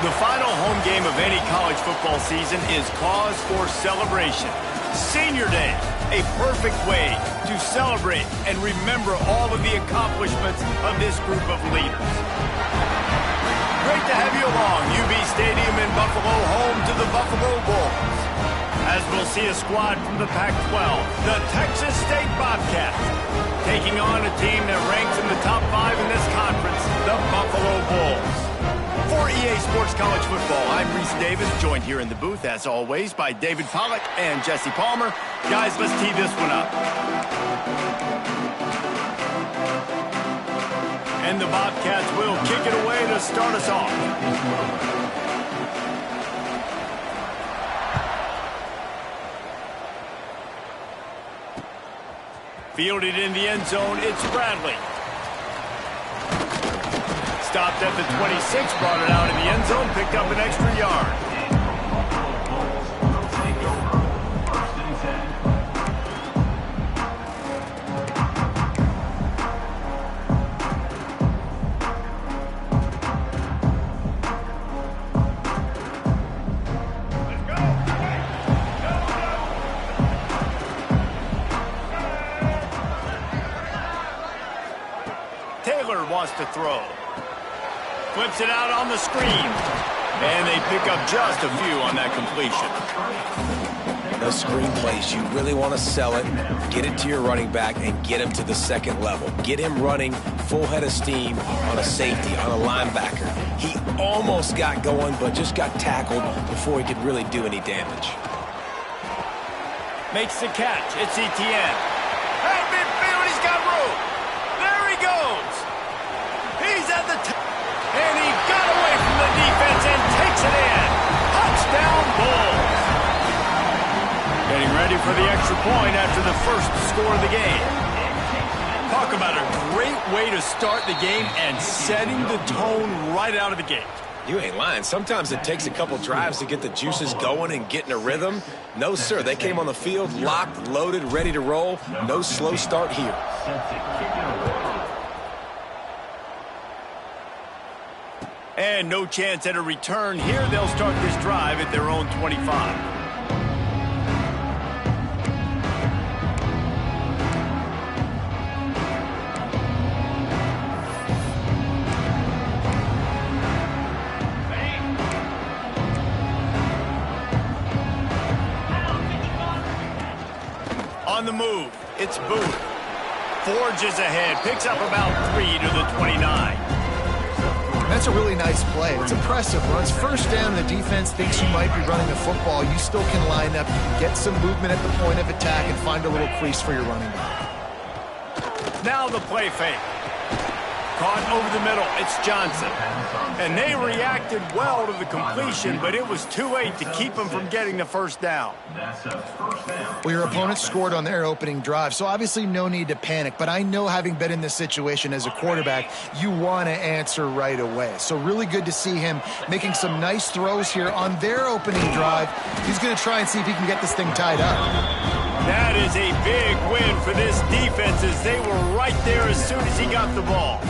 The final home game of any college football season is cause for celebration. Senior Day, a perfect way to celebrate and remember all of the accomplishments of this group of leaders. Great to have you along, UB Stadium in Buffalo, home to the Buffalo Bulls. As we'll see a squad from the Pac-12, the Texas State Bobcats, taking on a team that ranks in the top 5 in this conference, the Buffalo Bulls. For EA Sports College Football, I'm Reese Davis, joined here in the booth, as always, by David Pollack and Jesse Palmer. Guys, let's tee this one up. And the Bobcats will kick it away to start us off. Fielded in the end zone, it's Bradley. Stopped at the 26, brought it out in the end zone, picked up an extra yard. Taylor wants to throw. Flips it out on the screen. And they pick up just a few on that completion. Those screen plays, you really want to sell it, get it to your running back, and get him to the second level. Get him running full head of steam on a safety, on a linebacker. He almost got going, but just got tackled before he could really do any damage. Makes the catch. It's Etienne. Hey, midfield, he's got room. There he goes. He's at the top. And he got away from the defense and takes it in. Touchdown, Bulls. Getting ready for the extra point after the first score of the game. Talk about a great way to start the game and setting the tone right out of the gate. You ain't lying. Sometimes it takes a couple drives to get the juices going and get in a rhythm. No, sir. They came on the field, locked, loaded, ready to roll. No slow start here. And no chance at a return here. They'll start this drive at their own 25. On the move, it's Booth. Forges ahead, picks up about 3 to the 29. That's a really nice play. It's impressive. Runs first down, the defense thinks you might be running the football. You still can line up, get some movement at the point of attack, and find a little crease for your running back. Now the play fake. Caught over the middle. It's Johnson. And they reacted well to the completion, but it was too late to keep them from getting the first down. Well, your opponent scored on their opening drive, so obviously no need to panic. But I know, having been in this situation as a quarterback, you want to answer right away. So really good to see him making some nice throws here on their opening drive. He's going to try and see if he can get this thing tied up. That is a big win for this defense, as they were right there as soon as he got the ball.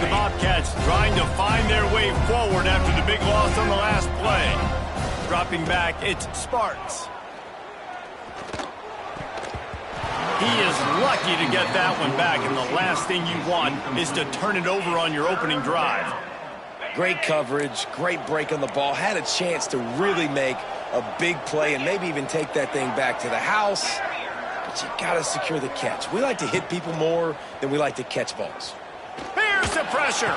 The Bobcats trying to find their way forward after the big loss on the last play. Dropping back, it's Sparks. He is lucky to get that one back, and the last thing you want is to turn it over on your opening drive. Great coverage, great break on the ball. Had a chance to really make a big play and maybe even take that thing back to the house. But you got to secure the catch. We like to hit people more than we like to catch balls. Here's the pressure.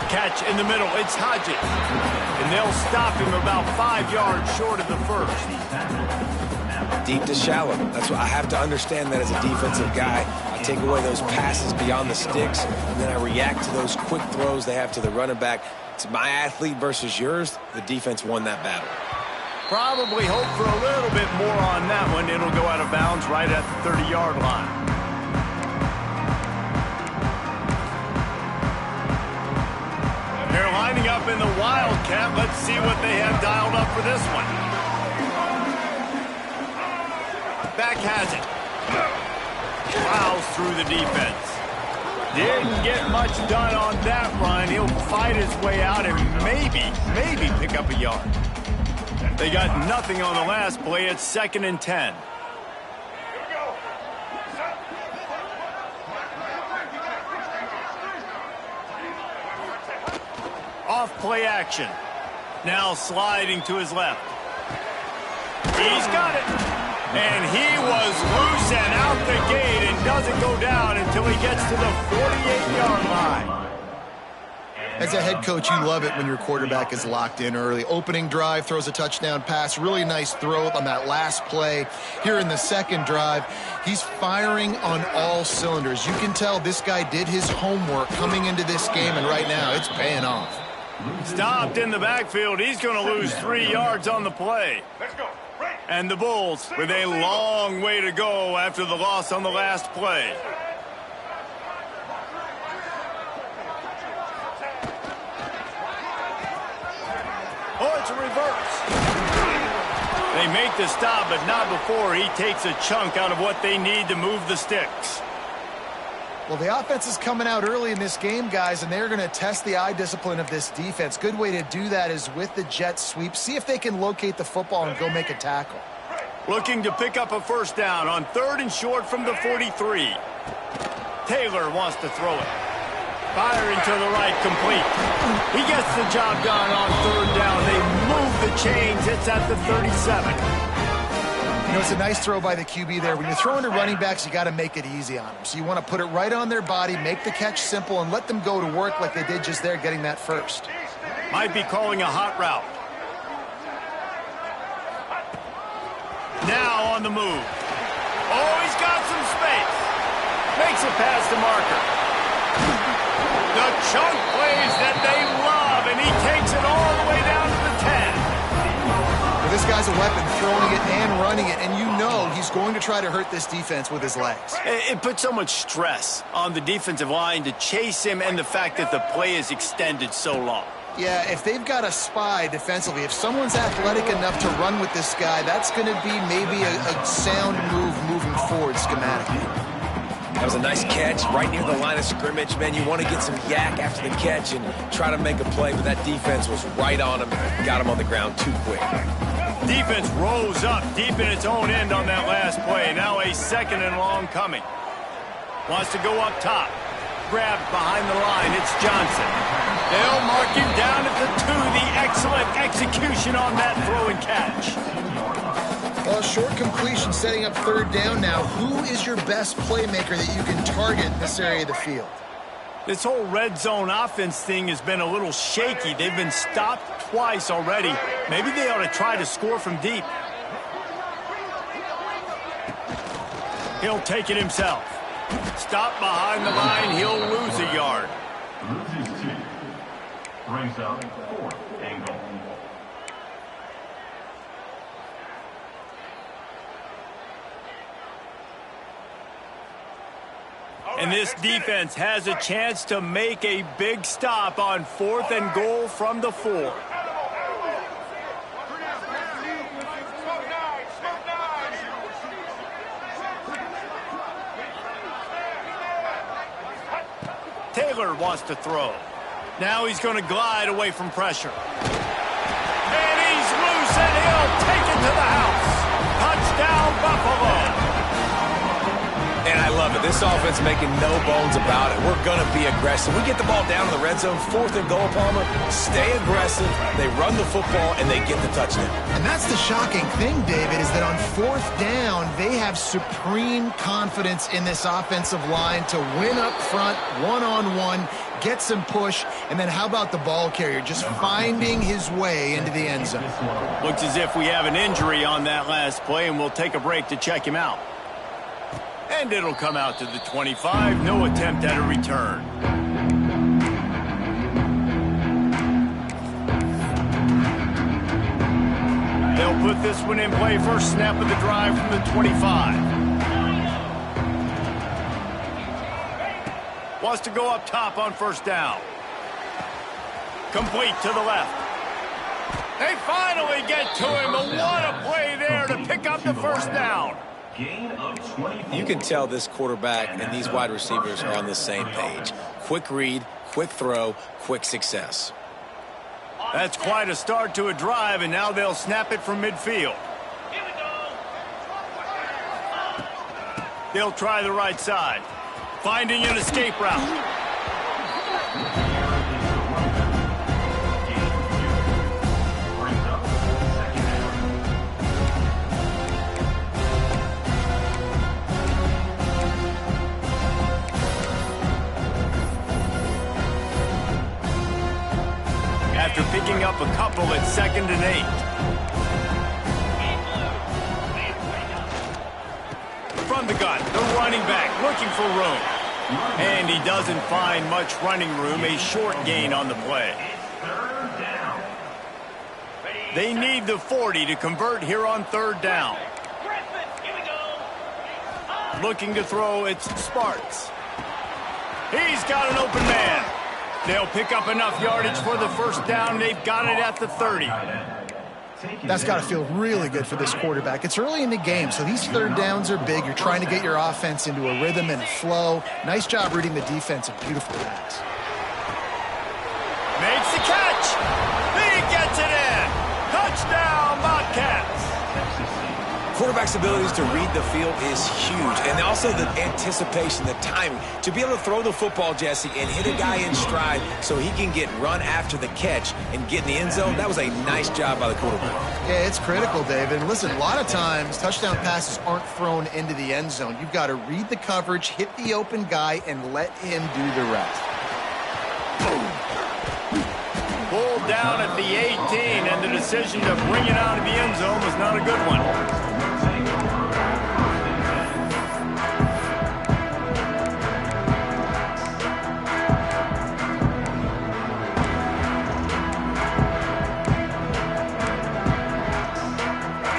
Catch in the middle. It's Hodges. And they'll stop him about 5 yards short of the first. Deep to shallow. That's what I have to understand, that as a defensive guy. I take away those passes beyond the sticks, and then I react to those quick throws they have to the running back. It's my athlete versus yours. The defense won that battle. Probably hope for a little bit more on that one. It'll go out of bounds right at the 30-yard line. They're lining up in the Wildcat. Let's see what they have dialed up for this one. Back has it. Fouls through the defense. Didn't get much done on that run. He'll fight his way out and maybe pick up a yard. They got nothing on the last play. It's 2nd and 10. Off play action. Now sliding to his left. He's got it. And he was loose and out the gate and doesn't go down until he gets to the 48-yard line. As a head coach, you love it when your quarterback is locked in early. Opening drive, throws a touchdown pass. Really nice throw on that last play. Here in the second drive, he's firing on all cylinders. You can tell this guy did his homework coming into this game, and right now it's paying off. Stopped in the backfield. He's going to lose 3 yards on the play. And the Bulls with a long way to go after the loss on the last play. Oh, it's a reverse. They make the stop, but not before he takes a chunk out of what they need to move the sticks. Well, the offense is coming out early in this game, guys, and they're going to test the eye discipline of this defense. Good way to do that is with the jet sweep. See if they can locate the football and go make a tackle. Looking to pick up a first down on 3rd and short from the 43. Taylor wants to throw it. Firing to the right, complete. He gets the job done on 3rd down. They move the chains. It's at the 37. You know, it's a nice throw by the QB there. When you're throwing to running backs, you got to make it easy on them. So you want to put it right on their body, make the catch simple, and let them go to work like they did just there, getting that first. Might be calling a hot route. Now on the move. Oh, he's got some space. Makes it past the marker. The chunk plays that they love, and he takes it all the way down to the 10. Well, this guy's a weapon, throwing it and running it, and you know he's going to try to hurt this defense with his legs. It puts so much stress on the defensive line to chase him and the fact that the play is extended so long. Yeah, if they've got a spy defensively, if someone's athletic enough to run with this guy, that's going to be maybe a sound move moving forward schematically. That was a nice catch right near the line of scrimmage. Man, you want to get some yak after the catch and try to make a play, but that defense was right on him. Got him on the ground too quick. Defense rose up deep in its own end on that last play. Now a 2nd and long coming. Wants to go up top. Grabbed behind the line. It's Johnson. They'll mark him down at the 2. The excellent execution on that throw and catch. Well, short completion setting up 3rd down now. Who is your best playmaker that you can target in this area of the field? This whole red zone offense thing has been a little shaky. They've been stopped twice already. Maybe they ought to try to score from deep. He'll take it himself. Stop behind the line. He'll lose a yard. Brings out 4th and goal. And this defense has a chance to make a big stop on 4th and goal from the 4. Taylor wants to throw. Now he's going to glide away from pressure. And he's loose, and he'll take it to the house. Touchdown, Buffalo. And I love it. This offense making no bones about it. We're going to be aggressive. We get the ball down in the red zone, 4th and goal, Palmer. Stay aggressive. They run the football, and they get the touchdown. And that's the shocking thing, David, is that on 4th down, they have supreme confidence in this offensive line to win up front, one-on-one, get some push, and then how about the ball carrier just finding his way into the end zone? Looks as if we have an injury on that last play, and we'll take a break to check him out. And it'll come out to the 25. No attempt at a return. They'll put this one in play. First snap of the drive from the 25. Wants to go up top on 1st down. Complete to the left. They finally get to him, but what a play there to pick up the 1st down. Gain of 24. You can tell this quarterback and these wide receivers are on the same page. Quick read, quick throw, quick success. That's quite a start to a drive, and now they'll snap it from midfield. They'll try the right side, finding an escape route. After picking up a couple at 2nd and 8. From the gun, the running back looking for room. And he doesn't find much running room, a short gain on the play. They need the 40 to convert here on 3rd down. Looking to throw, it's Sparks. He's got an open man. They'll pick up enough yardage for the 1st down. They've got it at the 30. That's got to feel really good for this quarterback. It's early in the game, so these 3rd downs are big. You're trying to get your offense into a rhythm and a flow. Nice job reading the defense and beautiful pass. Makes the catch. He gets it in. Touchdown, Bobcats. Quarterback's abilities to read the field is huge, and also the anticipation, the timing. To be able to throw the football, Jesse, and hit a guy in stride so he can get run after the catch and get in the end zone, that was a nice job by the quarterback. Yeah, it's critical, David. And listen, a lot of times touchdown passes aren't thrown into the end zone. You've got to read the coverage, hit the open guy, and let him do the rest. Pulled down at the 18, and the decision to bring it out of the end zone was not a good one.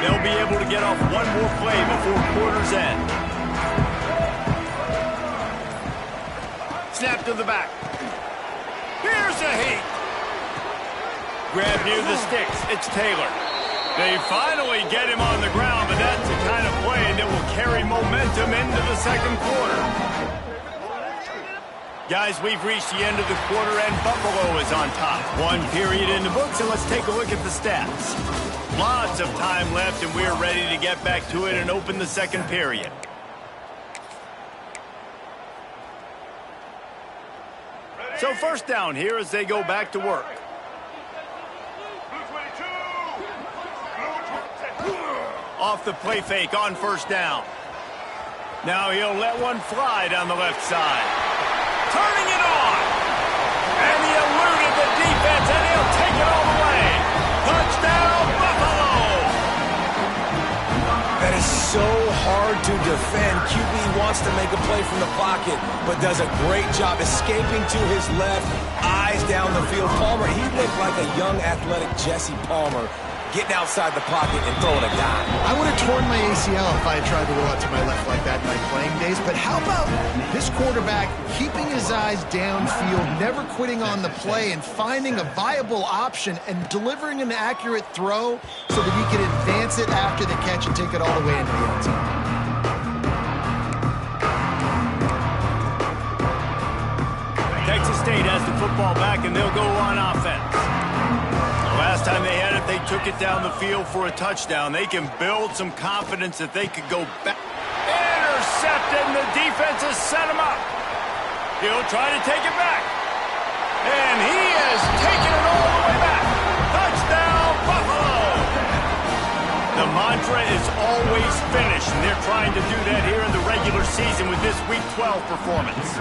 They'll be able to get off one more play before quarter's end. Snap to the back. Here's a heat. Grab near the sticks. It's Taylor. They finally get him on the ground, but that's the kind of play that will carry momentum into the 2nd quarter. Guys, we've reached the end of the quarter, and Buffalo is on top. 1 period in the books, and let's take a look at the stats. Lots of time left, and we're ready to get back to it and open the 2nd period. So 1st down here as they go back to work. Off the play fake on 1st down. Now he'll let one fly down the left side. Turning it on. And he eluded the defense, and he'll take it all the way. Touchdown, Buffalo! That is so hard to defend. QB wants to make a play from the pocket, but does a great job escaping to his left, eyes down the field. Palmer, he looked like a young athletic Jesse Palmer, getting outside the pocket and throwing a dime. I would have torn my ACL if I had tried to roll out to my left like that in my playing days. But how about this quarterback keeping his eyes downfield, never quitting on the play, and finding a viable option and delivering an accurate throw so that he can advance it after the catch and take it all the way into the end zone. Texas State has the football back, and they'll go on offense. Last time they had it, they took it down the field for a touchdown. They can build some confidence that they could go back. Intercepted, and the defense has set him up. He'll try to take it back. And he has taken it all the way back. Touchdown, Buffalo! The mantra is always finish, and they're trying to do that here in the regular season with this Week 12 performance.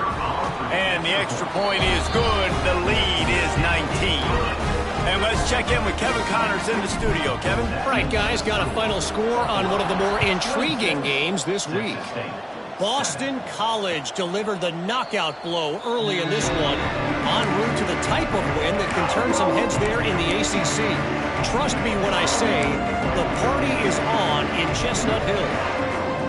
And the extra point is good. The lead is 19. And let's check in with Kevin Connors in the studio. Kevin? All right, guys, got a final score on one of the more intriguing games this week. Boston College delivered the knockout blow early in this one, en route to the type of win that can turn some heads there in the ACC. Trust me when I say the party is on in Chestnut Hill.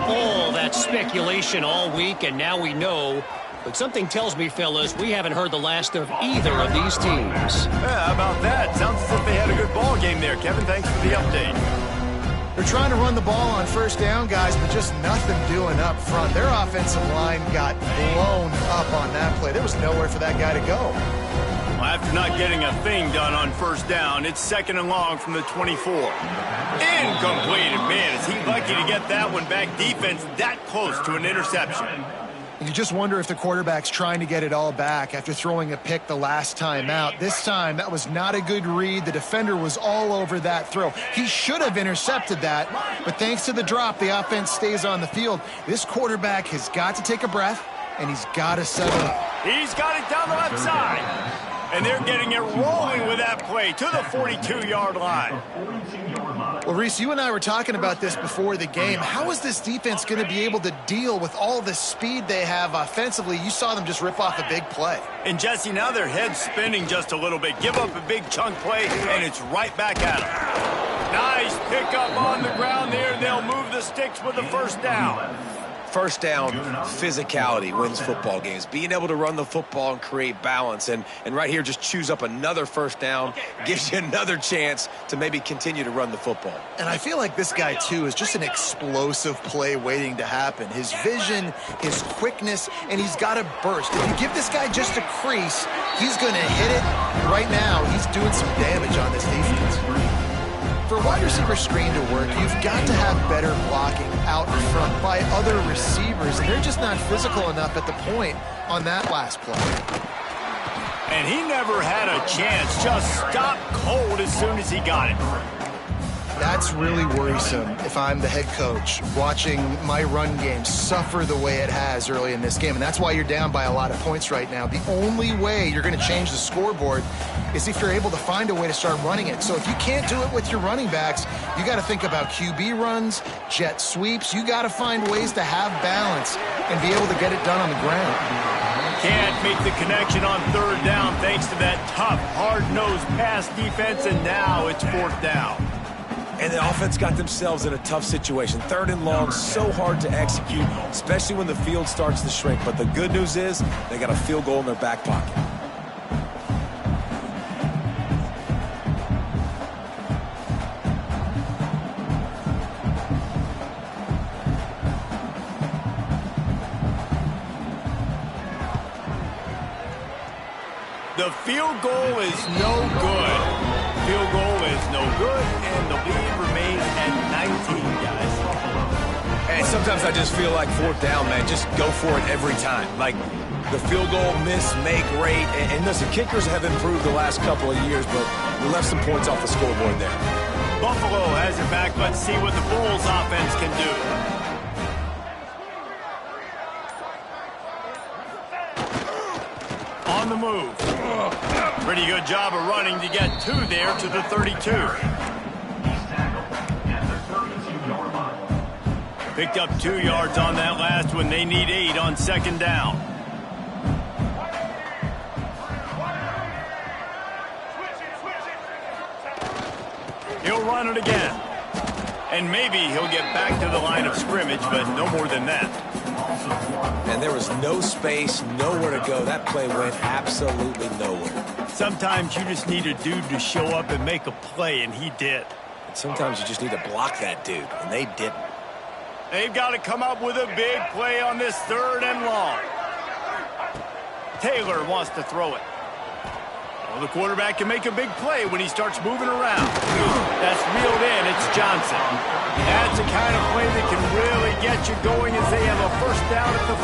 All that speculation all week, and now we know. But something tells me, fellas, we haven't heard the last of either of these teams. Yeah, how about that? Sounds as if they had a good ball game there. Kevin, thanks for the update. They're trying to run the ball on first down, guys, but just nothing doing up front. Their offensive line got blown up on that play. There was nowhere for that guy to go. Well, after not getting a thing done on first down, it's 2nd and long from the 24. Incomplete. And man, is he lucky to get that one back. Defense that close to an interception. You just wonder if the quarterback's trying to get it all back after throwing a pick the last time out. This time, that was not a good read. The defender was all over that throw. He should have intercepted that, but thanks to the drop, the offense stays on the field. This quarterback has got to take a breath, and he's got to settle. He's got it down the left side. And they're getting it rolling with that play to the 42-yard line. Well, Reese, you and I were talking about this before the game. How is this defense going to be able to deal with all the speed they have offensively? You saw them just rip off a big play. And, Jesse, now their head's spinning just a little bit. Give up a big chunk play, and it's right back at them. Nice pickup on the ground there, and they'll move the sticks with the first down. First down, physicality wins football games. Being able to run the football and create balance. And right here, just choose up another first down. Gives you another chance to maybe continue to run the football. And I feel like this guy, too, is just an explosive play waiting to happen. His vision, his quickness, and he's got a burst. If you give this guy just a crease, he's going to hit it. Right now, he's doing some damage on this defense. For a wide receiver screen to work, you've got to have better blocking out in front by other receivers, and they're just not physical enough at the point on that last play. And he never had a chance, just stopped cold as soon as he got it. That's really worrisome if I'm the head coach watching my run game suffer the way it has early in this game. And that's why you're down by a lot of points right now. The only way you're going to change the scoreboard is if you're able to find a way to start running it. So if you can't do it with your running backs, you got to think about QB runs, jet sweeps. You got to find ways to have balance and be able to get it done on the ground. Can't make the connection on third down thanks to that tough, hard-nosed pass defense, and now it's 4th down. And the offense got themselves in a tough situation. 3rd and long, so hard to execute, especially when the field starts to shrink. But the good news is they got a field goal in their back pocket. The field goal is no good. Field goal is no good, and the lead remains at 19, guys. And sometimes I just feel like 4th down, man. Just go for it every time. Like the field goal miss, make rate. And listen, kickers have improved the last couple of years, but we left some points off the scoreboard there. Buffalo has it back. Let's see what the Bulls offense can do. On the move. Pretty good job of running to get 2 there to the 32. Picked up 2 yards on that last one. They need 8 on 2nd down. He'll run it again. And maybe he'll get back to the line of scrimmage, but no more than that. And there was no space, nowhere to go. That play went absolutely nowhere. Sometimes you just need a dude to show up and make a play, and he did. And sometimes you just need to block that dude, and they didn't. They've got to come up with a big play on this 3rd and long. Taylor wants to throw it. Well, the quarterback can make a big play when he starts moving around. That's reeled in. It's Johnson. That's the kind of play that can really get you going as they have a first down at the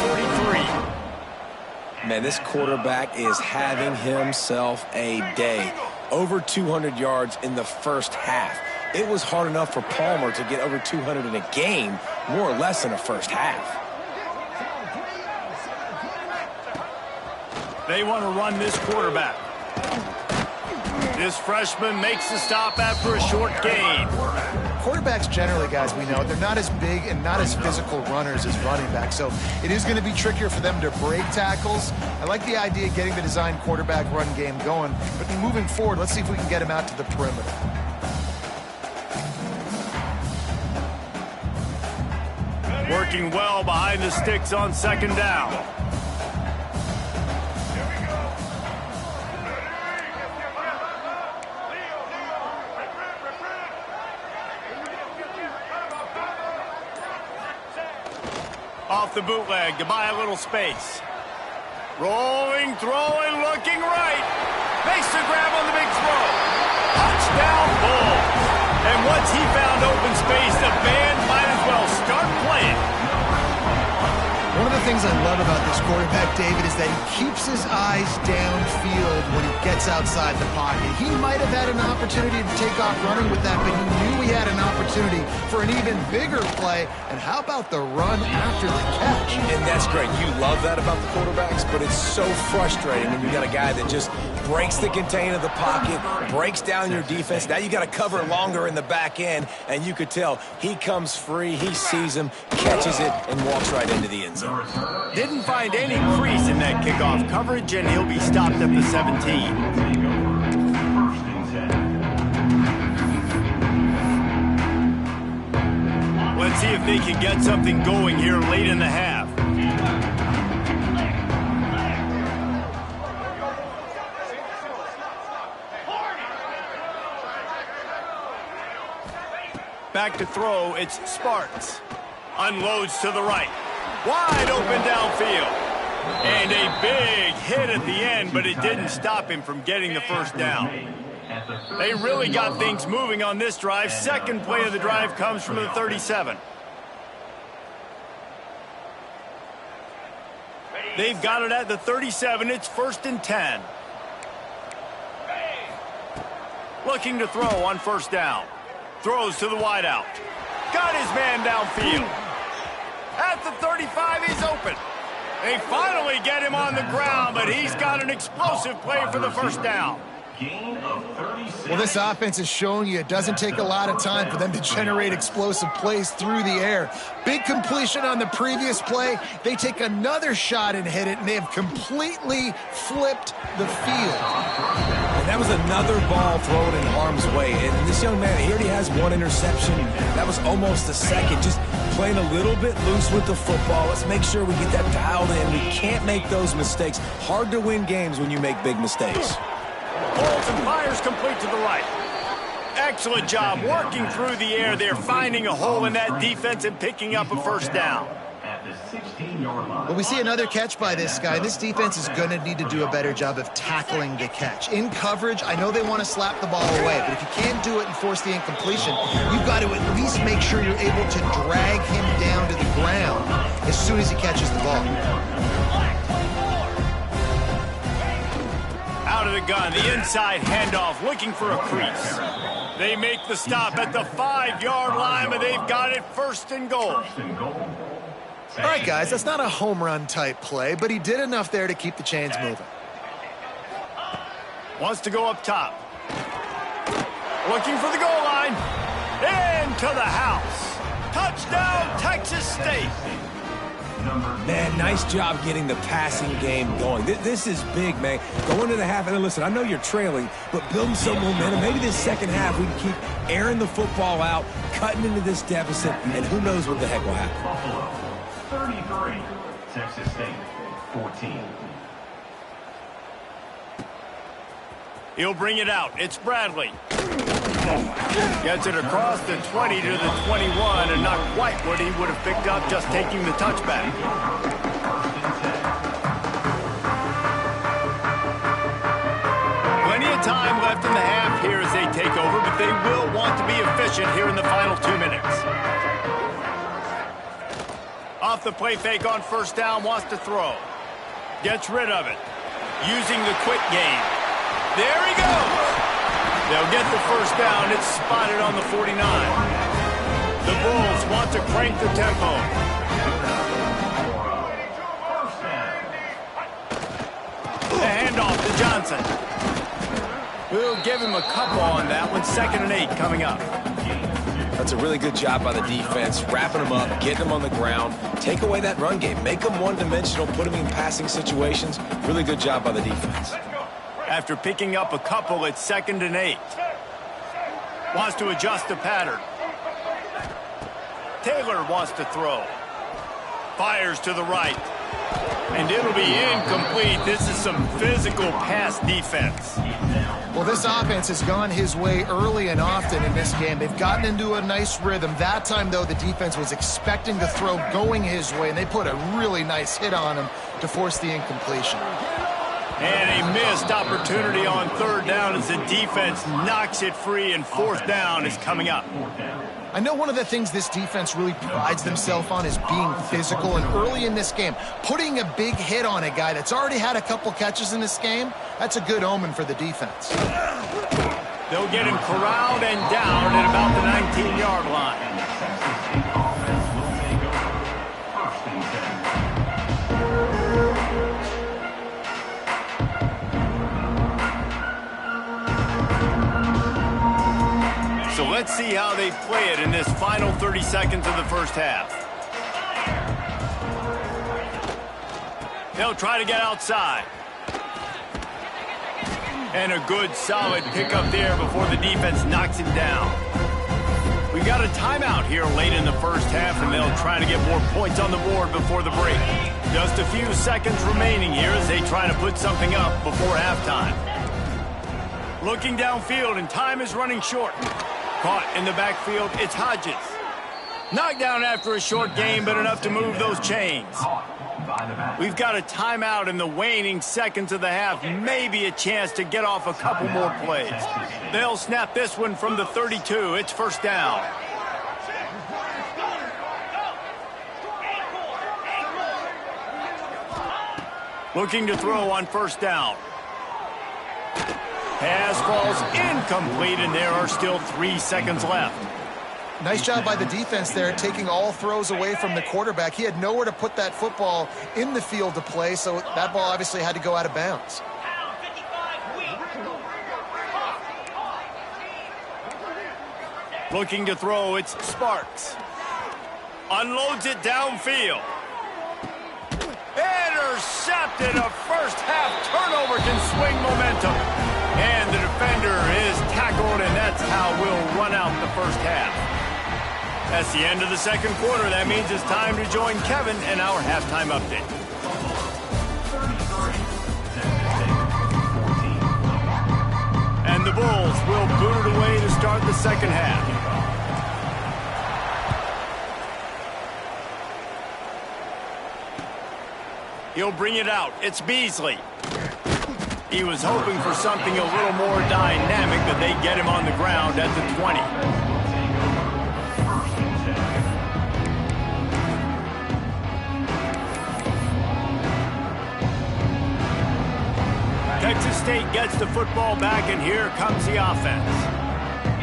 43. Man, this quarterback is having himself a day. Over 200 yards in the first half. It was hard enough for Palmer to get over 200 in a game, more or less in a first half. They want to run this quarterback. This freshman makes the stop after a short gain. Quarterbacks generally, guys, we know, they're not as big and not as physical runners as running backs, so it is going to be trickier for them to break tackles. I like the idea of getting the design quarterback run game going, but moving forward, let's see if we can get him out to the perimeter. Working well behind the sticks on 2nd down. Off the bootleg to buy a little space. Rolling, throwing, looking right. Makes the grab on the big throw. Touchdown, Bulls. And once he found open space, the band might as well start playing. One of the things I love about this quarterback, David, is that he keeps his eyes downfield when he gets outside the pocket. He might have had an opportunity to take off running with that, but he knew he had an opportunity for an even bigger play. And how about the run after the catch? And that's great. You love that about the quarterbacks, but it's so frustrating when you got a guy that just breaks the contain of the pocket, breaks down your defense. Now you got to cover longer in the back end, and you could tell he comes free, he sees him, catches it, and walks right into the end zone. Didn't find any crease in that kickoff coverage, and he'll be stopped at the 17. Let's see if they can get something going here late in the half. Back to throw, it's Sparks. Unloads to the right. Wide open downfield. And a big hit at the end, but it didn't stop him from getting the first down. They really got things moving on this drive. Second play of the drive comes from the 37. They've got it at the 37. It's 1st and 10. Looking to throw on first down. Throws to the wideout. Got his man downfield. At the 35, he's open. They finally get him on the ground, but he's got an explosive play for the first down. Well, this offense is showing you it doesn't take a lot of time for them to generate explosive plays through the air. Big completion on the previous play. They take another shot and hit it, and they have completely flipped the field. And that was another ball thrown in harm's way. And this young man, he already has one interception. That was almost a second. Just playing a little bit loose with the football. Let's make sure we get that dialed in. We can't make those mistakes. Hard to win games when you make big mistakes. Bulls and fires complete to the right. Excellent job working through the air. They're finding a hole in that defense and picking up a first down. Well, we see another catch by this guy. This defense is going to need to do a better job of tackling the catch. In coverage, I know they want to slap the ball away, but if you can't do it and force the incompletion, you've got to at least make sure you're able to drag him down to the ground as soon as he catches the ball. Out of the gun, the inside handoff, looking for a crease. They make the stop at the 5-yard line, but they've got it 1st and goal. All right, guys, that's not a home run type play, but he did enough there to keep the chains moving. Wants to go up top. Looking for the goal line. Into the house. Touchdown, Texas State. Man, nice job getting the passing game going. This is big, man. Going into the half, and listen, I know you're trailing, but building some momentum. Maybe this second half we can keep airing the football out, cutting into this deficit, and who knows what the heck will happen. Buffalo, 33. Texas State, 14. He'll bring it out. It's Bradley. Gets it across the 20 to the 21, and not quite what he would have picked up just taking the touchback. Plenty of time left in the half here as they take over, but they will want to be efficient here in the final 2 minutes. Off the play fake on first down, wants to throw. Gets rid of it. Using the quick game. There he goes. They'll get the first down. It's spotted on the 49. The Bulls want to crank the tempo. The handoff to Johnson. We'll give him a couple on that one. 2nd and 8 coming up. That's a really good job by the defense, wrapping them up, getting them on the ground, take away that run game, make them one-dimensional, put them in passing situations. Really good job by the defense. After picking up a couple, it's 2nd and 8. Wants to adjust the pattern. Taylor wants to throw. Fires to the right. And it'll be incomplete. This is some physical pass defense. Well, this offense has gone his way early and often in this game. They've gotten into a nice rhythm. That time, though, the defense was expecting the throw going his way, and they put a really nice hit on him to force the incompletion. And a missed opportunity on third down as the defense knocks it free, and fourth down is coming up. I know one of the things this defense really prides themselves on is being physical, and early in this game, putting a big hit on a guy that's already had a couple catches in this game, that's a good omen for the defense. They'll get him corralled and down at about the 19-yard line. So let's see how they play it in this final 30 seconds of the first half. They'll try to get outside. And a good, solid pickup there before the defense knocks him down. We've got a timeout here late in the first half, and they'll try to get more points on the board before the break. Just a few seconds remaining here as they try to put something up before halftime. Looking downfield, and time is running short. Caught in the backfield, it's Hodges. Knocked down after a short game, but enough to move those chains. We've got a timeout in the waning seconds of the half. Maybe a chance to get off a couple more plays. They'll snap this one from the 32. It's first down. Looking to throw on first down. Pass falls incomplete, and there are still 3 seconds left. Nice job by the defense there, taking all throws away from the quarterback. He had nowhere to put that football in the field to play, so that ball obviously had to go out of bounds. Looking to throw, it's Sparks. Unloads it downfield. Intercepted. A first-half turnover can swing momentum. And the defender is tackled, and that's how we'll run out the first half. That's the end of the second quarter. That means it's time to join Kevin and our halftime update. And the Bulls will boot it away to start the second half. He'll bring it out. It's Beasley. He was hoping for something a little more dynamic, but they get him on the ground at the 20. Texas State gets the football back, and here comes the offense.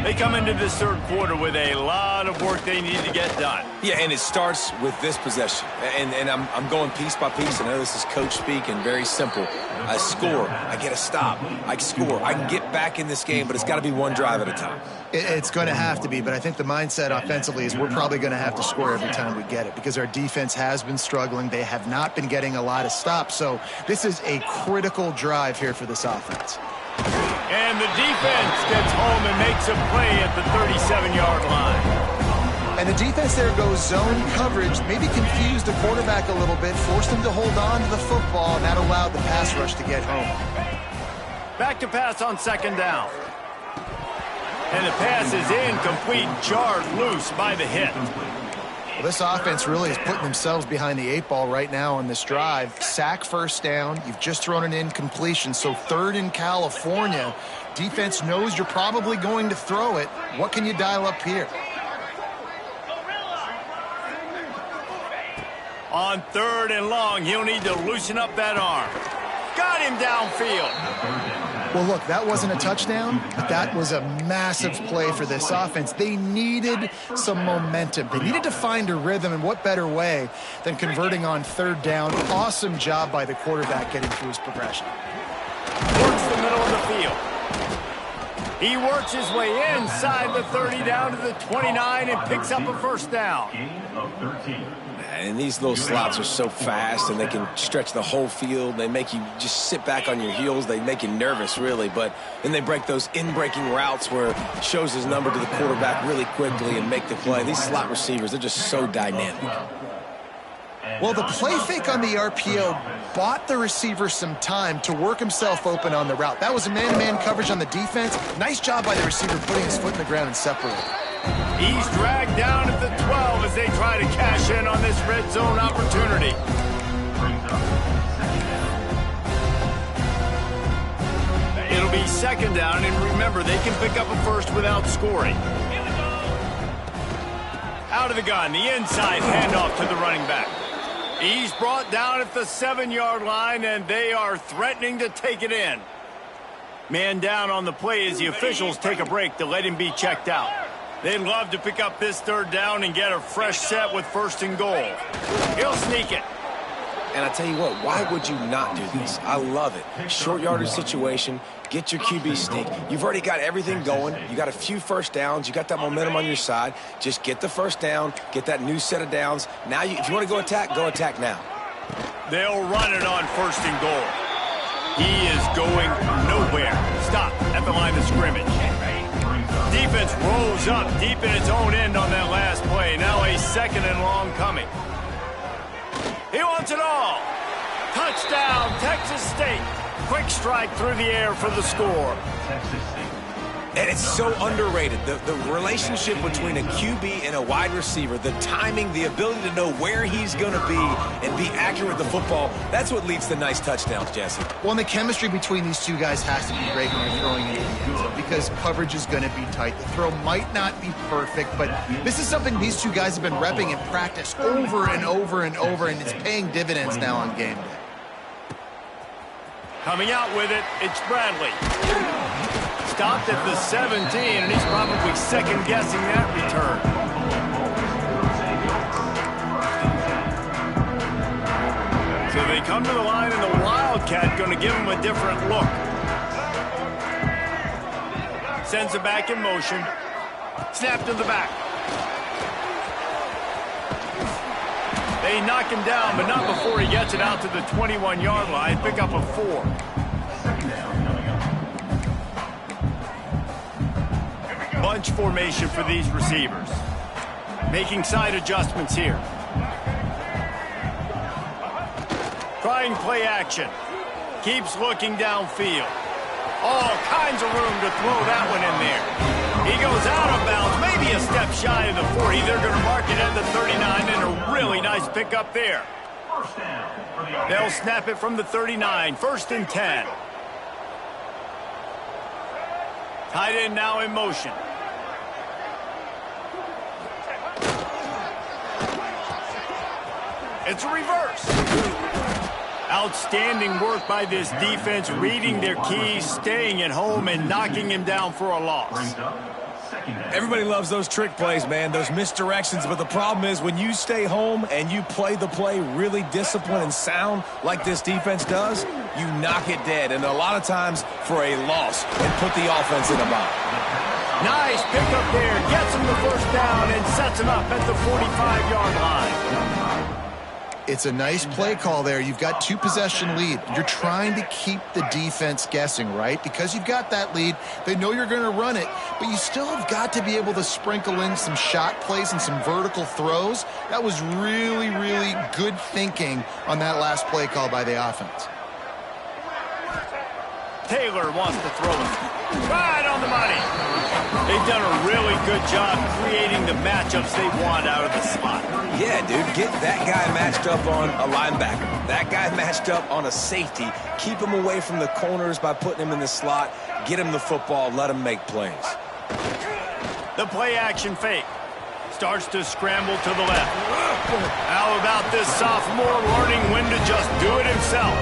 They come into this third quarter with a lot of work they need to get done. Yeah, and it starts with this possession. And I'm going piece by piece. I know this is coach speak and very simple. I score. I get a stop. I score. I can get back in this game, but it's got to be one drive at a time. It's going to have to be, but I think the mindset offensively is we're probably going to have to score every time we get it because our defense has been struggling. They have not been getting a lot of stops, so this is a critical drive here for this offense. And the defense gets home and makes a play at the 37-yard line. And the defense there goes zone coverage, maybe confused the quarterback a little bit, forced him to hold on to the football, and that allowed the pass rush to get home. Back to pass on second down. And the pass is incomplete, jarred loose by the hit. Well, this offense really is putting themselves behind the 8 ball right now on this drive. Sack first down. You've just thrown an incompletion, so third in California. Defense knows you're probably going to throw it. What can you dial up here? On third and long, he'll need to loosen up that arm. Got him downfield. Well, look, that wasn't a touchdown, but that was a massive play for this offense. They needed some momentum. They needed to find a rhythm, and what better way than converting on third down. Awesome job by the quarterback getting through his progression. Works the middle of the field. He works his way inside the 30 down to the 29 and picks up a first down. And these little slots are so fast, and they can stretch the whole field. They make you just sit back on your heels. They make you nervous, really. But then they break those in-breaking routes where it shows his number to the quarterback really quickly and make the play. These slot receivers, they're just so dynamic. Well, the play fake on the RPO bought the receiver some time to work himself open on the route. That was a man-to-man coverage on the defense. Nice job by the receiver putting his foot in the ground and separating. He's dragged down at the 12 as they try to cash in on this red zone opportunity. It'll be second down, and remember, they can pick up a first without scoring. Out of the gun, the inside handoff to the running back. He's brought down at the 7-yard line, and they are threatening to take it in. Man down on the play as the officials take a break to let him be checked out. They'd love to pick up this third down and get a fresh set with 1st and goal. He'll sneak it. And I tell you what, why would you not do this? I love it. Short yardage situation, get your QB sneak. You've already got everything going. You got a few first downs. You got that momentum on your side. Just get the first down, get that new set of downs. Now, if you want to go attack now. They'll run it on 1st and goal. He is going nowhere. Stop at the line of scrimmage. Defense rolls up deep in its own end on that last play. Now a 2nd and long coming. He wants it all. Touchdown, Texas State. Quick strike through the air for the score. And it's so underrated. The relationship between a QB and a wide receiver, the timing, the ability to know where he's going to be and be accurate with the football, that's what leads to nice touchdowns, Jesse. Well, and the chemistry between these two guys has to be great when you're throwing into the end zone because coverage is going to be tight. The throw might not be perfect, but this is something these two guys have been repping in practice over and over and over, and it's paying dividends now on game day. Coming out with it, it's Bradley. Stopped at the 17, and he's probably second-guessing that return. So they come to the line, and the Wildcat going to give him a different look. Sends it back in motion. Snap to the back. They knock him down, but not before he gets it out to the 21-yard line. Pick up a 4. Bunch formation for these receivers. Making side adjustments here. Trying play action. Keeps looking downfield. All kinds of room to throw that one in there. He goes out of bounds, maybe a step shy of the 40. They're going to mark it at the 39, and a really nice pickup there. They'll snap it from the 39, 1st and 10. Tight end now in motion. It's a reverse. Outstanding work by this defense, reading their keys, staying at home, and knocking him down for a loss. Everybody loves those trick plays, man, those misdirections, but the problem is when you stay home and you play the play really disciplined and sound like this defense does, you knock it dead, and a lot of times for a loss, and put the offense in a bind. Nice pickup there, gets him the first down and sets him up at the 45-yard line. It's a nice play call there. You've got 2-possession lead. You're trying to keep the defense guessing, right? Because you've got that lead, they know you're going to run it, but you still have got to be able to sprinkle in some shot plays and some vertical throws. That was really, really good thinking on that last play call by the offense. Taylor wants to throw it. Right on the money. They've done a really good job creating the matchups they want out of the slot. Yeah, dude, get that guy matched up on a linebacker. That guy matched up on a safety. Keep him away from the corners by putting him in the slot. Get him the football. Let him make plays. The play action fake. Starts to scramble to the left. How about this sophomore learning when to just do it himself?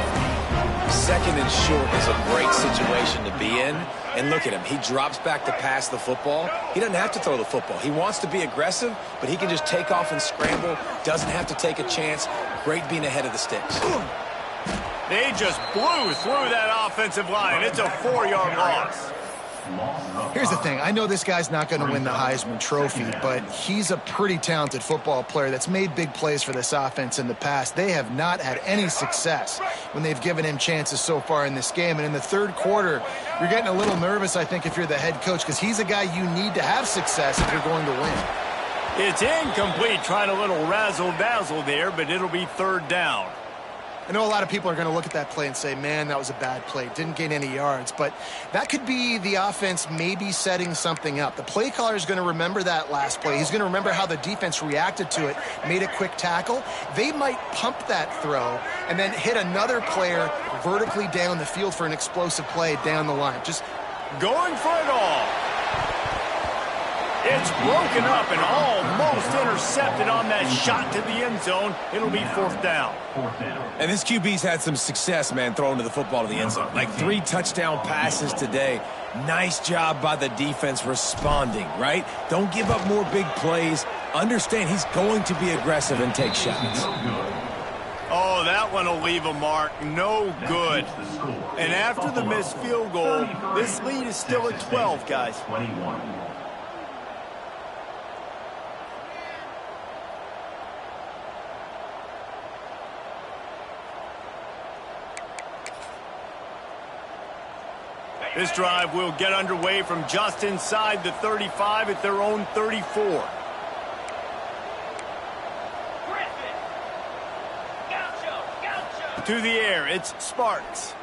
2nd and short is a great situation to be in. And look at him. He drops back to pass the football. He doesn't have to throw the football. He wants to be aggressive, but he can just take off and scramble. Doesn't have to take a chance. Great being ahead of the sticks. They just blew through that offensive line. It's a 4-yard loss. Here's the thing. I know this guy's not going to win the Heisman Trophy, but he's a pretty talented football player that's made big plays for this offense in the past. They have not had any success when they've given him chances so far in this game. And in the third quarter, you're getting a little nervous, I think, if you're the head coach, because he's a guy you need to have success if you're going to win. It's incomplete, trying a little razzle-dazzle there, but it'll be 3rd down. I know a lot of people are going to look at that play and say, man, that was a bad play. Didn't gain any yards. But that could be the offense maybe setting something up. The play caller is going to remember that last play. He's going to remember how the defense reacted to it, made a quick tackle. They might pump that throw and then hit another player vertically down the field for an explosive play down the line. Just going for it all. It's broken up and almost intercepted on that shot to the end zone. It'll be fourth down. And this QB's had some success, man, throwing to the football to the end zone. Like 3 touchdown passes today. Nice job by the defense responding, right? Don't give up more big plays. Understand he's going to be aggressive and take shots. Oh, that one will leave a mark. No good. And after the missed field goal, this lead is still at 12, guys. 21. This drive will get underway from just inside the 35 at their own 34. To the air, it's Sparks.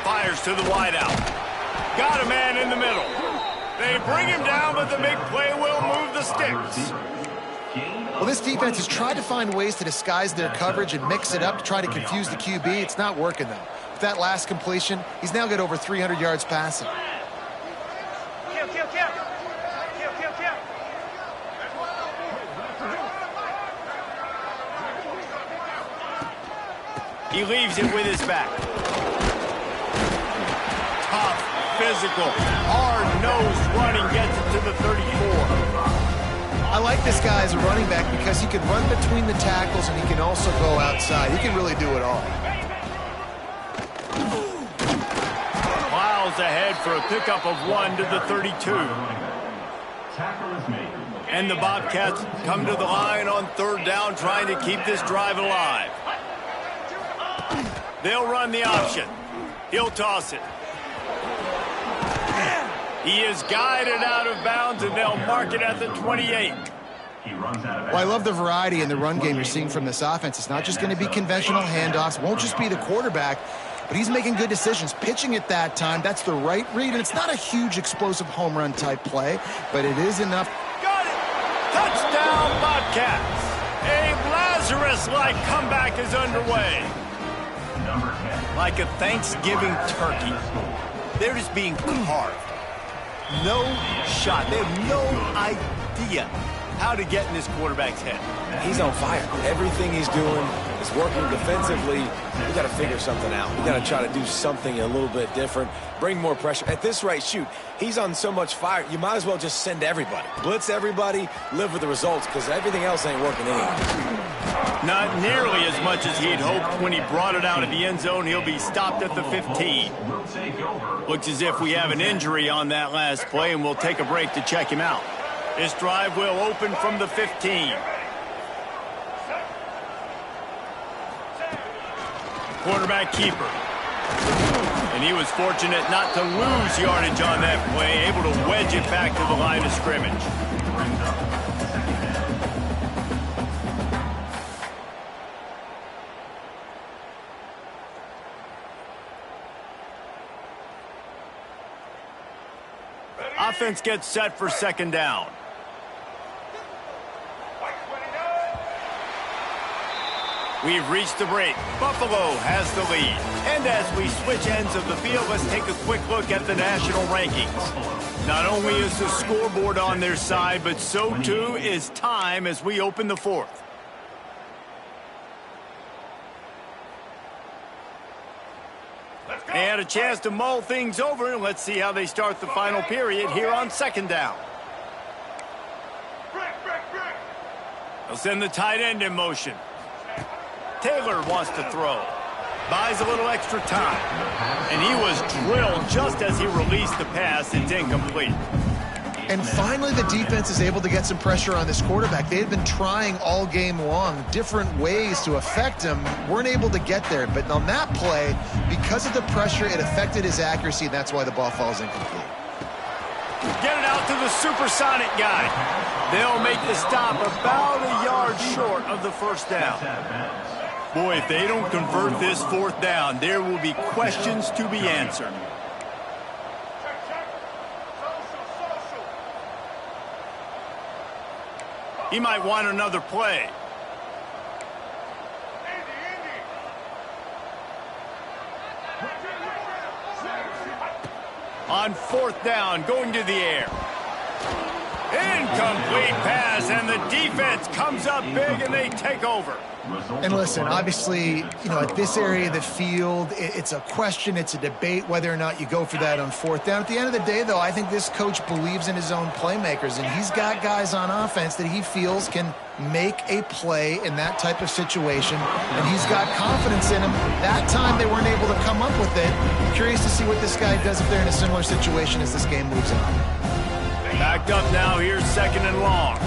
Fires to the wideout. Got a man in the middle. They bring him down, but the big play will move the sticks. Well, this defense has tried to find ways to disguise their coverage and mix it up to try to confuse the QB. It's not working, though. With that last completion, he's now got over 300 yards passing. He leaves it with his back. Tough, physical, hard-nosed running gets it to the 34. I like this guy as a running back because he can run between the tackles and he can also go outside. He can really do it all. Miles ahead for a pickup of 1 to the 32. And the Bobcats come to the line on third down, trying to keep this drive alive. They'll run the option. He'll toss it. He is guided out of bounds, and they'll mark it at the 28. Well, I love the variety in the run game you're seeing from this offense. It's not just going to be conventional handoffs. Won't just be the quarterback, but he's making good decisions. Pitching at that time, that's the right read, and it's not a huge explosive home run type play, but it is enough. Got it! Touchdown, Bobcats! A Lazarus-like comeback is underway. Like a Thanksgiving turkey. They're just being carved. No shot. They have no idea how to get in this quarterback's head. He's on fire. Everything he's doing is working defensively. We got to figure something out. We got to try to do something a little bit different. Bring more pressure. At this rate, shoot, he's on so much fire, you might as well just send everybody. Blitz everybody, live with the results, because everything else ain't working anyway. Not nearly as much as he'd hoped when he brought it out of the end zone. He'll be stopped at the 15. Looks as if we have an injury on that last play, and we'll take a break to check him out. This drive will open from the 15. Quarterback keeper. And he was fortunate not to lose yardage on that play, able to wedge it back to the line of scrimmage. Offense gets set for second down. We've reached the break. Buffalo has the lead. And as we switch ends of the field, let's take a quick look at the national rankings. Not only is the scoreboard on their side, but so too is time as we open the fourth. They had a chance to mull things over, and let's see how they start the final period here on second down. They'll send the tight end in motion. Taylor wants to throw. Buys a little extra time. And he was drilled just as he released the pass. It's incomplete. And finally, the defense is able to get some pressure on this quarterback. They had been trying all game long different ways to affect him. Weren't able to get there. But on that play, because of the pressure, it affected his accuracy, and that's why the ball falls incomplete. Get it out to the supersonic guy. They'll make the stop about a yard short of the first down. Boy, if they don't convert this fourth down, there will be questions to be answered. He might want another play. On fourth down, going to the air. Incomplete pass, and the defense comes up big, and they take over. And listen, obviously, at this area of the field, it's a question, it's a debate whether or not you go for that on fourth down. At the end of the day, though, I think this coach believes in his own playmakers, and he's got guys on offense that he feels can make a play in that type of situation, and he's got confidence in them. That time they weren't able to come up with it. I'm curious to see what this guy does if they're in a similar situation as this game moves on. Backed up now, here's second and long.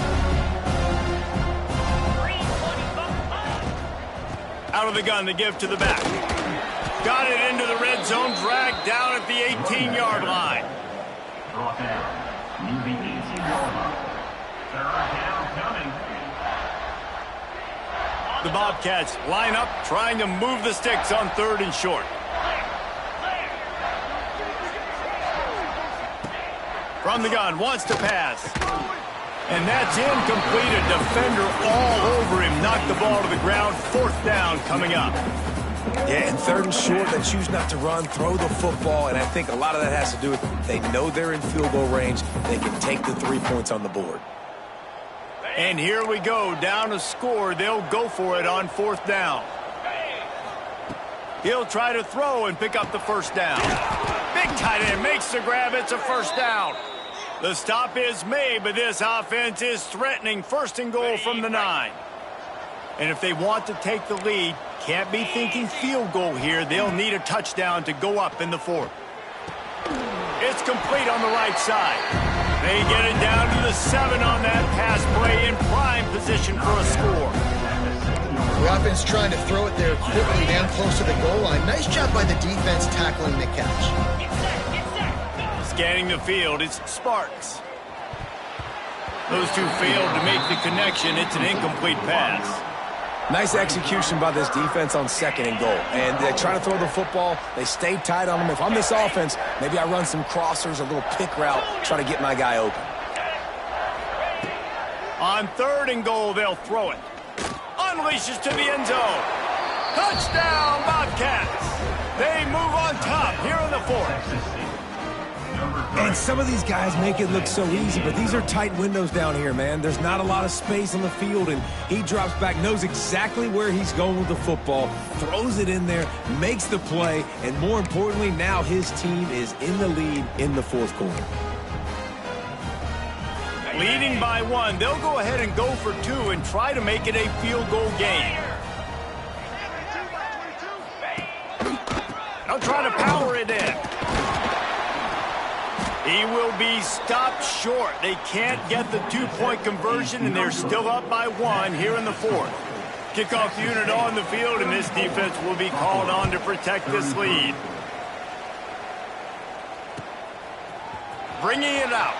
Out of the gun, the give to the back. Got it into the red zone, dragged down at the 18-yard line. Brought down near the 18-yard line. Third down coming. The Bobcats line up, trying to move the sticks on third and short. From the gun, wants to pass. And that's incomplete. A defender all over him. Knocked the ball to the ground. Fourth down coming up. Yeah, and third and short, they choose not to run, throw the football, and I think a lot of that has to do with they know they're in field goal range. They can take the 3 points on the board. And here we go, down a score. They'll go for it on fourth down. He'll try to throw and pick up the first down. Big tight end makes the grab. It's a first down. The stop is made, but this offense is threatening first and goal from the 9. And if they want to take the lead, can't be thinking field goal here. They'll need a touchdown to go up in the fourth. It's complete on the right side. They get it down to the 7 on that pass play, in prime position for a score. The offense trying to throw it there quickly down close to the goal line. Nice job by the defense tackling the catch. Scanning the field, it's Sparks. Those two failed to make the connection. It's an incomplete pass. Nice execution by this defense on second and goal. And they try to throw the football. They stay tight on them. If I'm this offense, maybe I run some crossers, a little pick route, try to get my guy open. On third and goal, they'll throw it. Unleashes to the end zone. Touchdown, Bobcats. They move on top here in the fourth. And some of these guys make it look so easy, but these are tight windows down here, man. There's not a lot of space on the field, and he drops back, knows exactly where he's going with the football, throws it in there, makes the play, and more importantly, now his team is in the lead in the fourth quarter. Leading by 1, they'll go ahead and go for 2 and try to make it a field goal game. They'll try to power it in. He will be stopped short. They can't get the 2-point conversion, and they're still up by 1 here in the fourth. Kickoff unit on the field, and this defense will be called on to protect this lead. Bringing it out.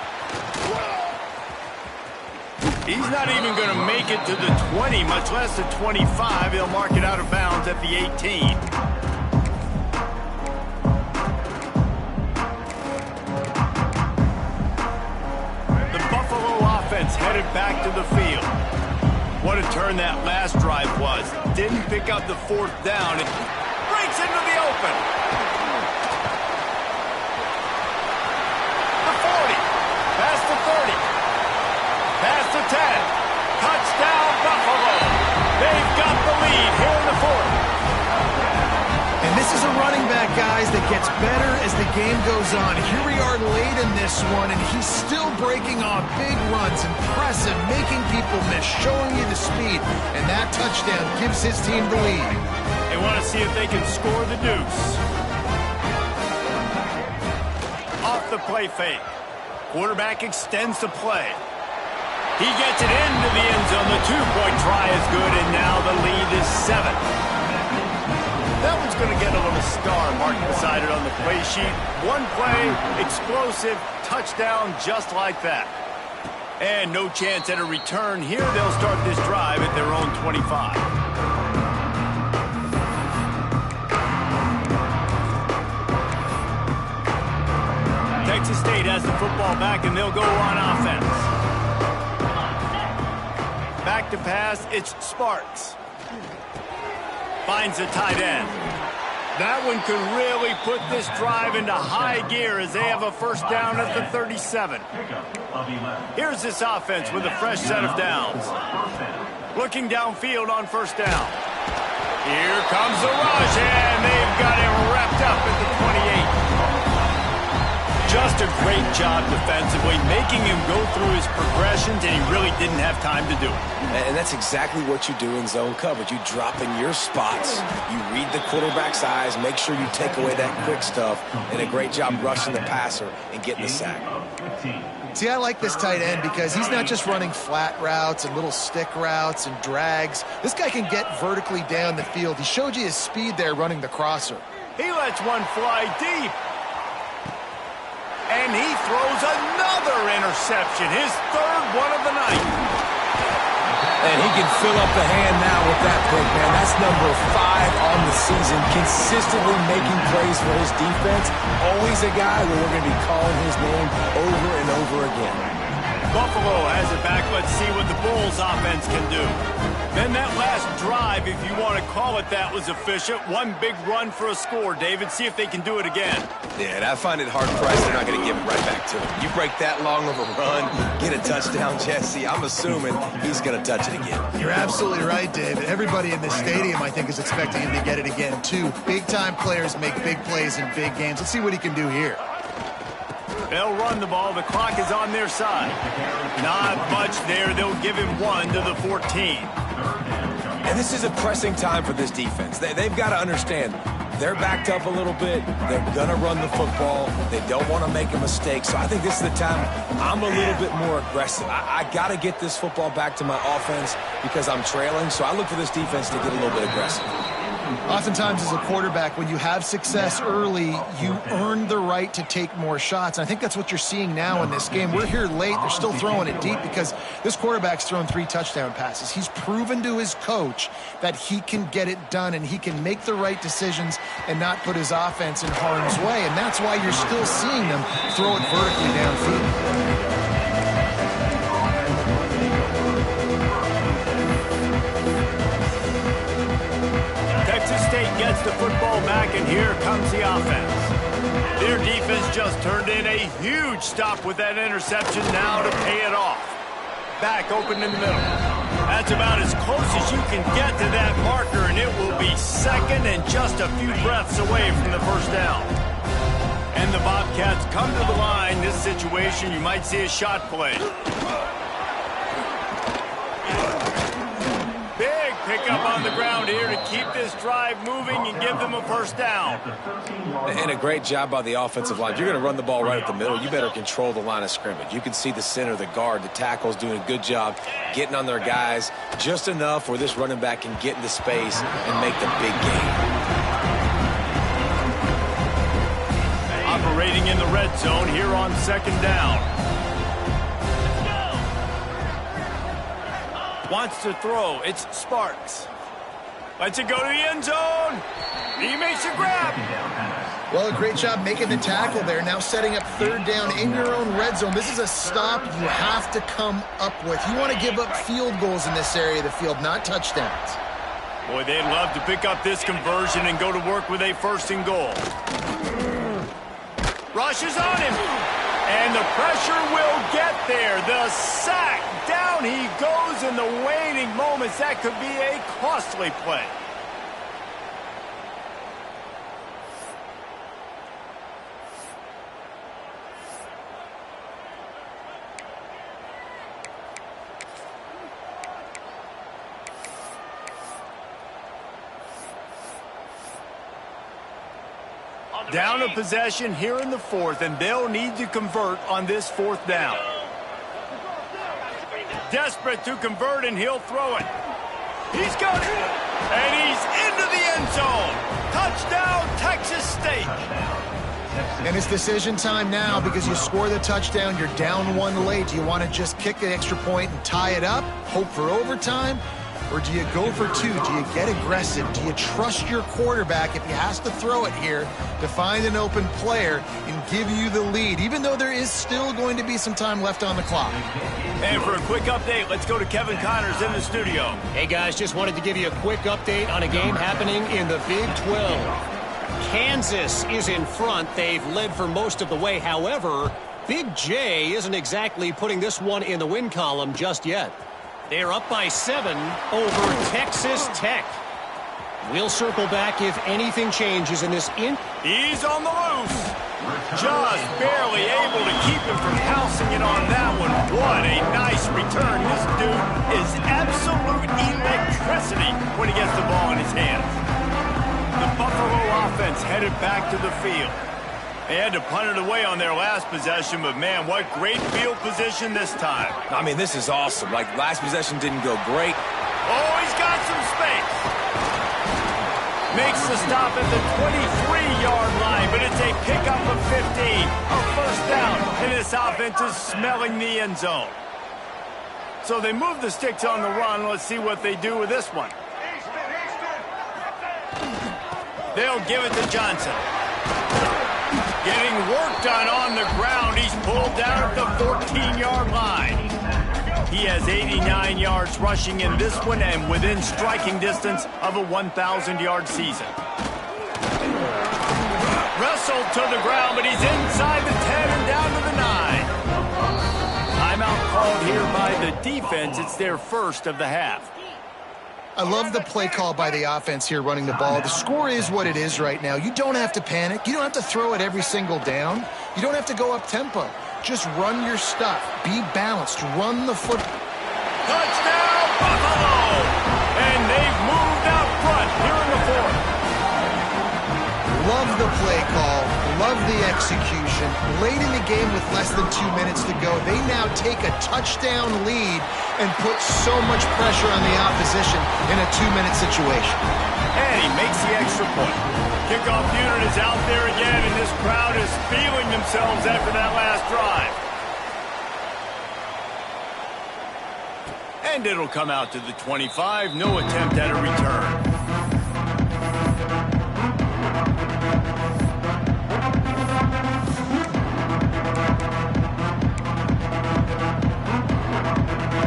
He's not even going to make it to the 20, much less the 25. He'll mark it out of bounds at the 18. Headed back to the field. What a turn that last drive was. Didn't pick up the fourth down. It breaks into the open. The 40. Past the 30. Past the 10. Touchdown, Buffalo. They've got the lead here in the fourth. And this is a running back, guys, that gets better as the game goes on. Here we are late in this one, and he's still breaking off big runs, impressive, making people miss, showing you the speed. And that touchdown gives his team the lead. They want to see if they can score the deuce. Off the play fake. Quarterback extends the play. He gets it into the end zone. The 2-point try is good, and now the lead is 7. That one's going to get a little star marked beside it on the play sheet. One play, explosive, touchdown just like that. And no chance at a return here. They'll start this drive at their own 25. Texas State has the football back, and they'll go on offense. Back to pass, it's Sparks. Finds the tight end. That one could really put this drive into high gear as they have a first down at the 37. Here's this offense with a fresh set of downs. Looking downfield on first down. Here comes the rush, and they've got him wrapped up at the 28. Just a great job defensively, making him go through his progressions, and he really didn't have time to do it. And that's exactly what you do in zone coverage. You drop in your spots, you read the quarterback's eyes, make sure you take away that quick stuff, and a great job rushing the passer and getting the sack. See, I like this tight end because he's not just running flat routes and little stick routes and drags. This guy can get vertically down the field. He showed you his speed there running the crosser. He lets one fly deep. And he throws another interception, his third one of the night. And he can fill up the hand now with that pick, man. That's number 5 on the season, consistently making plays for his defense. Always a guy where we're going to be calling his name over and over again. Buffalo has it back. Let's see what the Bulls offense can do. Then that last drive, if you want to call it that, was efficient. One big run for a score, David. See if they can do it again. Yeah, and I find it hard-pressed they're not going to give it right back to him. You break that long of a run, get a touchdown, Jesse, I'm assuming he's going to touch it again. You're absolutely right, David. Everybody in this stadium, I think, is expecting him to get it again, too. Big-time players make big plays in big games. Let's see what he can do here. They'll run the ball. The clock is on their side. Not much there. They'll give him 1 to the 14. And this is a pressing time for this defense. They've got to understand they're backed up a little bit. They're going to run the football. They don't want to make a mistake. So I think this is the time I'm a little bit more aggressive. I got to get this football back to my offense because I'm trailing. So I look for this defense to get a little bit aggressive. Oftentimes as a quarterback, when you have success early, you earn the right to take more shots. And I think that's what you're seeing now in this game. We're here late. They're still throwing it deep because this quarterback's thrown 3 touchdown passes. He's proven to his coach that he can get it done and he can make the right decisions and not put his offense in harm's way. And that's why you're still seeing them throw it vertically downfield. State gets the football back, and here comes the offense. Their defense just turned in a huge stop with that interception now to pay it off. Back open in the middle. That's about as close as you can get to that marker, and it will be second and just a few breaths away from the first down. And the Bobcats come to the line. This situation, you might see a shot play. Pick up on the ground here to keep this drive moving and give them a first down. And a great job by the offensive line. If you're going to run the ball right up the middle, you better control the line of scrimmage. You can see the center, the guard, the tackles doing a good job getting on their guys just enough where this running back can get into space and make the big game. Operating in the red zone here on second down. Wants to throw. It's Sparks. Lets it go to the end zone. He makes a grab. Well, a great job making the tackle there. Now setting up third down in your own red zone. This is a stop you have to come up with. You want to give up field goals in this area of the field, not touchdowns. Boy, they'd love to pick up this conversion and go to work with a first and goal. Rushes on him. And the pressure will get there. The sack. Down he goes in the waning moments. That could be a costly play. Down a possession here in the fourth, and they'll need to convert on this fourth down. Desperate to convert, and he'll throw it. He's got it, and he's into the end zone. Touchdown, Texas State. And it's decision time now because you score the touchdown, you're down 1 late. Do you want to just kick the extra point and tie it up, hope for overtime? or do you go for two? Do you get aggressive? Do you trust your quarterback if he has to throw it here to find an open player and give you the lead, even though there is still going to be some time left on the clock? And for a quick update, let's go to Kevin Connors in the studio. Hey, guys, just wanted to give you a quick update on a game happening in the Big 12. Kansas is in front. They've led for most of the way. However, Big J isn't exactly putting this one in the win column just yet. They're up by 7 over Texas Tech. We'll circle back if anything changes in this. He's on the loose. Just barely able to keep him from housing it on that one. What a nice return. This dude is absolute electricity when he gets the ball in his hands. The Buffalo offense headed back to the field. They had to punt it away on their last possession, but man, what great field position this time. I mean, this is awesome. Like, last possession didn't go great. Oh, he's got some space. Makes the stop at the 23-yard line, but it's a pickup of 15, a first down, and this offense is smelling the end zone. So they move the sticks on the run. Let's see what they do with this one. They'll give it to Johnson. Getting work done on the ground. He's pulled down at the 14-yard line. He has 89 yards rushing in this one and within striking distance of a 1,000-yard season. Wrestled to the ground, but he's inside the 10 and down to the 9. Timeout called here by the defense. It's their first of the half. I love the play call by the offense here running the ball. The score is what it is right now. You don't have to panic. You don't have to throw it every single down. You don't have to go up tempo. Just run your stuff. Be balanced. Run the foot. Touchdown, Buffalo! And they've moved out front here in the fourth. Love the play call. Love the execution. Late in the game with less than 2 minutes to go, they now take a touchdown lead and put so much pressure on the opposition in a 2-minute situation. And he makes the extra point. Kickoff unit is out there again, and this crowd is feeling themselves after that last drive. And it'll come out to the 25. No attempt at a return.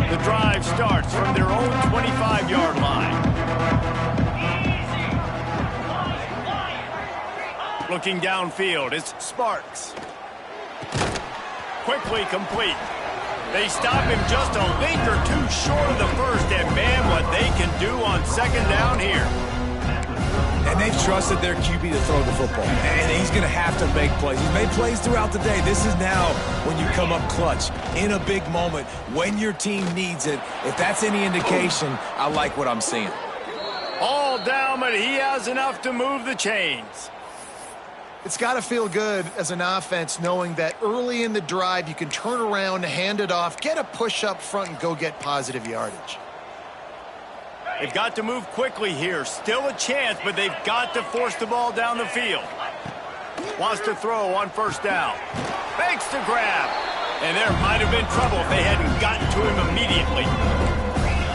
The drive starts from their own 25-yard line. Looking downfield, it's Sparks. Quickly complete. They stop him just a link or two short of the first, and man, what they can do on second down here. And they've trusted their QB to throw the football. And he's going to have to make plays. He's made plays throughout the day. This is now when you come up clutch in a big moment when your team needs it. If that's any indication, I like what I'm seeing. All down, but he has enough to move the chains. It's got to feel good as an offense knowing that early in the drive you can turn around, hand it off, get a push up front, and go get positive yardage. They've got to move quickly here. Still a chance, but they've got to force the ball down the field. Wants to throw on first down. Fakes to grab. And there might have been trouble if they hadn't gotten to him immediately.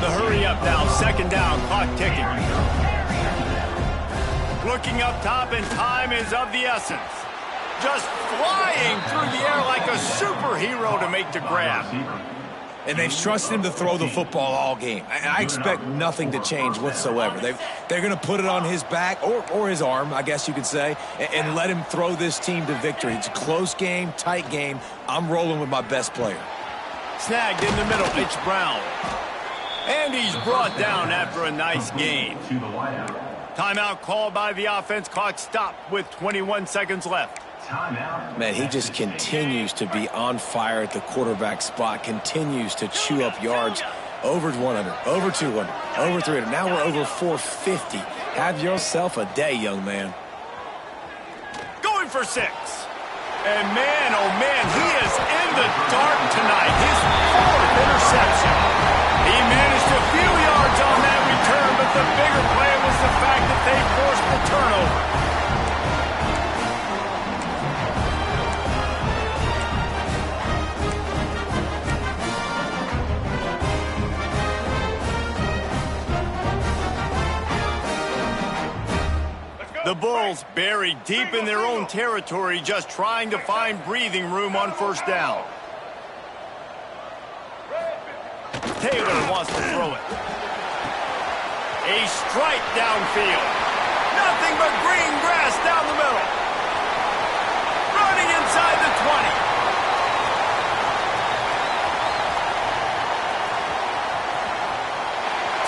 The hurry up now, second down, clock ticking. Looking up top, and time is of the essence. Just flying through the air like a superhero to make the grab. And they've trusted him to throw the football all game. I expect nothing to change whatsoever. They're going to put it on his back, or his arm, I guess you could say, and let him throw this team to victory. It's a close game, tight game. I'm rolling with my best player. Snagged in the middle, it's Brown. And he's brought down after a nice gain. Timeout called by the offense. Clock stopped with 21 seconds left. Man, he just continues to be on fire at the quarterback spot, continues to chew up yards. Over 100, over 200, over 300. Now we're over 450. Have yourself a day, young man. Going for 6. And man, oh man, he is in the dark tonight. His 4th interception. He managed a few yards on that return, but the bigger play was the fact that they forced the turnover. The Bulls buried deep in their own territory, just trying to find breathing room on first down. Taylor wants to throw it. A strike downfield. Nothing but green grass down the middle. Running inside the 20.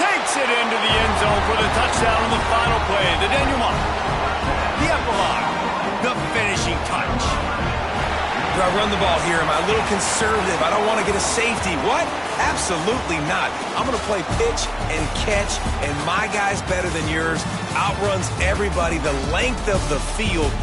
Takes it into the end zone for the touchdown on the final play. The denouement. The epilogue. The finishing touch. Do I run the ball here? Am I a little conservative? I don't want to get a safety. What? Absolutely not. I'm going to play pitch and catch, and my guy's better than yours. Outruns everybody the length of the field.